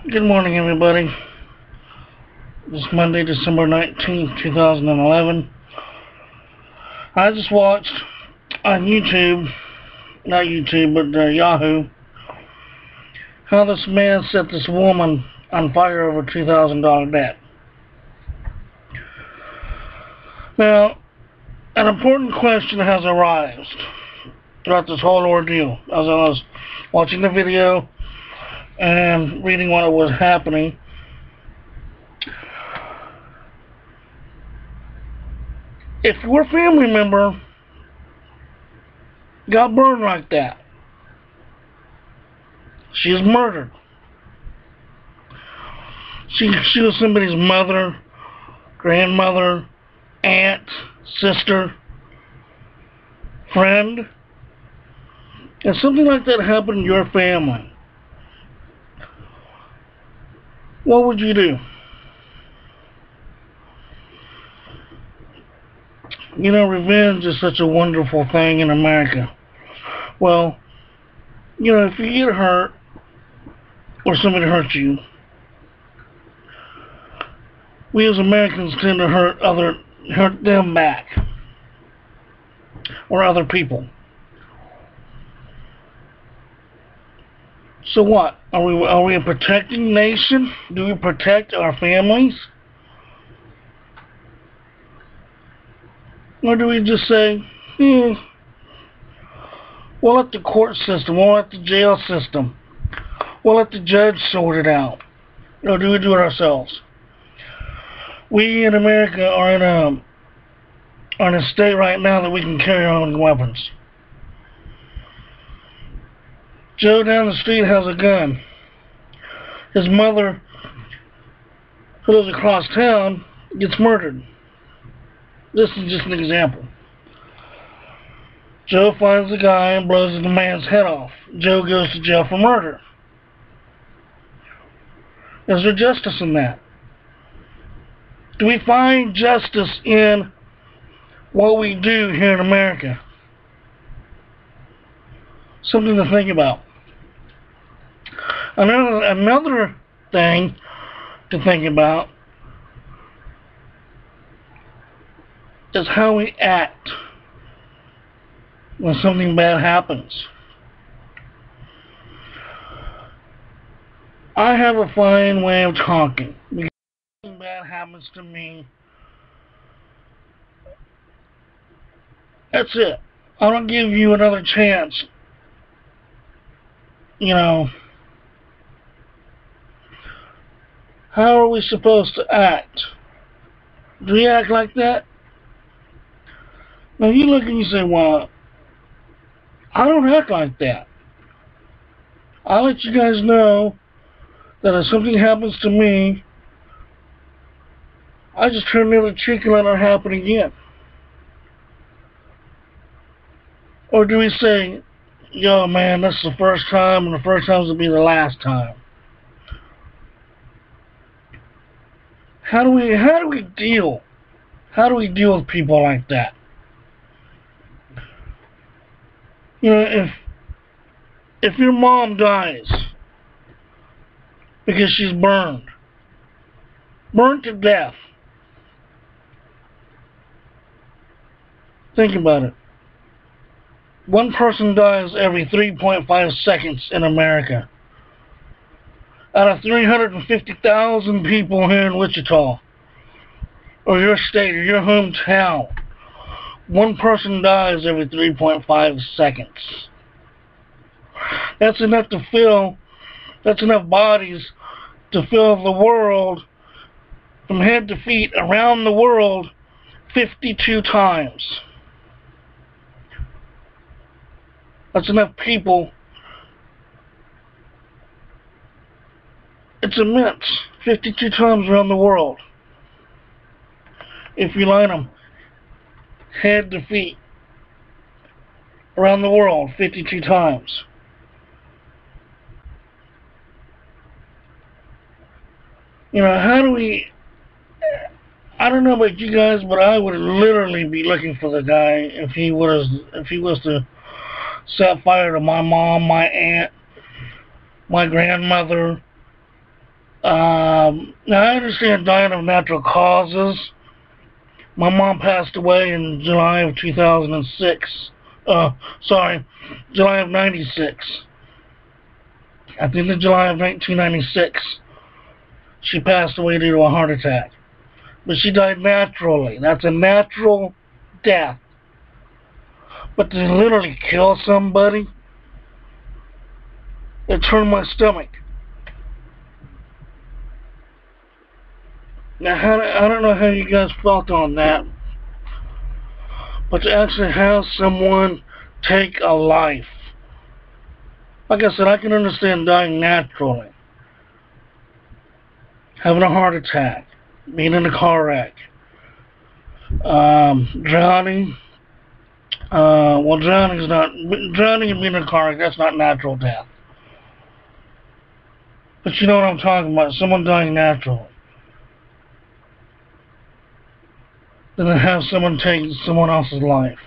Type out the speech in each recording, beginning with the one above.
Good morning, everybody. It's Monday, December 19th, 2011. I just watched on YouTube, not YouTube, but Yahoo, how this man set this woman on fire over a $2,000 debt. Now, an important question has arisen throughout this whole ordeal. As I was watching the video and reading what was happening, if your family member got burned like that, she was murdered. She was somebody's mother, grandmother, aunt, sister, friend, and something like that happened in your family, what would you do? You know, revenge is such a wonderful thing in America. Well, you know, if you get hurt or somebody hurts you, we as Americans tend to hurt them back, or other people. So what? Are we a protecting nation? Do we protect our families? Or do we just say, we'll let the court system, we'll let the jail system, we'll let the judge sort it out? Or do we do it ourselves? We in America are in a state right now that we can carry our own weapons. Joe down the street has a gun. His mother, who lives across town, gets murdered. This is just an example. Joe finds the guy and blows the man's head off. Joe goes to jail for murder. Is there justice in that? Do we find justice in what we do here in America? Something to think about. Another thing to think about is how we act when something bad happens. I have a fine way of talking. When something bad happens to me, that's it. I don't give you another chance. You know, how are we supposed to act? Do we act like that? Now you look and you say, well, I don't act like that. I'll let you guys know that if something happens to me, I just turn the other cheek and let it happen again. Or do we say, yo man, this is the first time, and the first time will be the last time? How do we deal? How do we deal with people like that? You know, if your mom dies because she's burned to death, think about it. One person dies every 3.5 seconds in America. Out of 350,000 people here in Wichita, or your state, or your hometown, one person dies every 3.5 seconds. That's enough bodies to fill the world from head to feet around the world 52 times. That's enough people. It's immense. 52 times around the world. If you line them head to feet around the world 52 times. You know, how do we... I don't know about you guys, but I would literally be looking for the guy if he was to set fire to my mom, my aunt, my grandmother, Now I understand dying of natural causes. My mom passed away in July of 2006. Sorry, July of 96. At the end of July of 1996, she passed away due to a heart attack. But she died naturally. That's a natural death. But to literally kill somebody, it turned my stomach. Now, I don't know how you guys felt on that, but to actually have someone take a life. Like I said, I can understand dying naturally. Having a heart attack, being in a car wreck, drowning. Well, drowning and being in a car wreck, that's not natural death. But you know what I'm talking about, someone dying naturally. Then to have someone take someone else's life.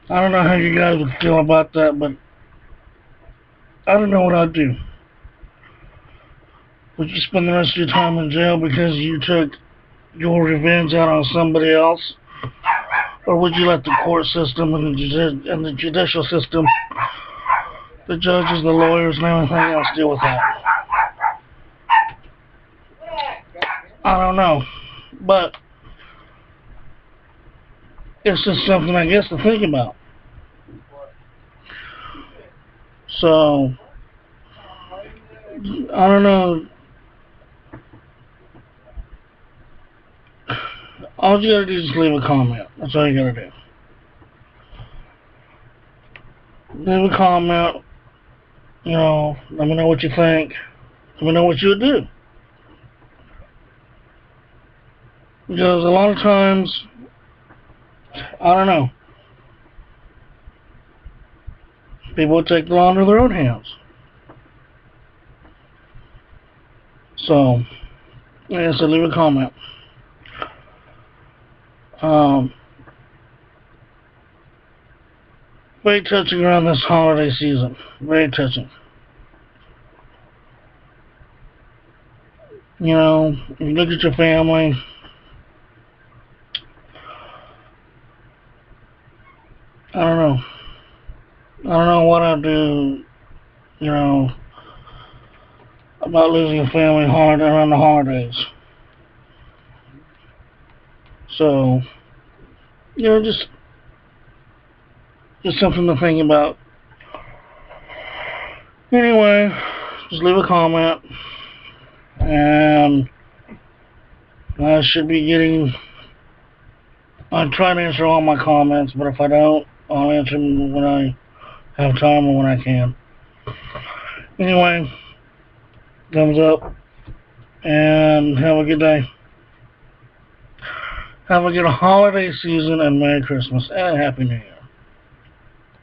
I don't know how you guys would feel about that, but I don't know what I'd do. Would you spend the rest of your time in jail because you took your revenge out on somebody else? Or would you let the court system and the judicial system, the judges, the lawyers, and everything else deal with that? I don't know. But it's just something, I guess, to think about. So, I don't know. All you gotta do is just leave a comment. That's all you gotta do. Leave a comment. You know, let me know what you think. Let me know what you would do. Because a lot of times, I don't know, people would take the law into their own hands. So, yeah, so leave a comment. Very touching around this holiday season. Very touching. You know, if you look at your family, I don't know. I don't know what I'd do, you know, about losing a family around the holidays. So, you know, just something to think about. Anyway, just leave a comment, and I should be getting. I try to answer all my comments, but if I don't, I'll answer them when I have time or when I can. Anyway, thumbs up, and have a good day. Have a good holiday season, and Merry Christmas, and Happy New Year.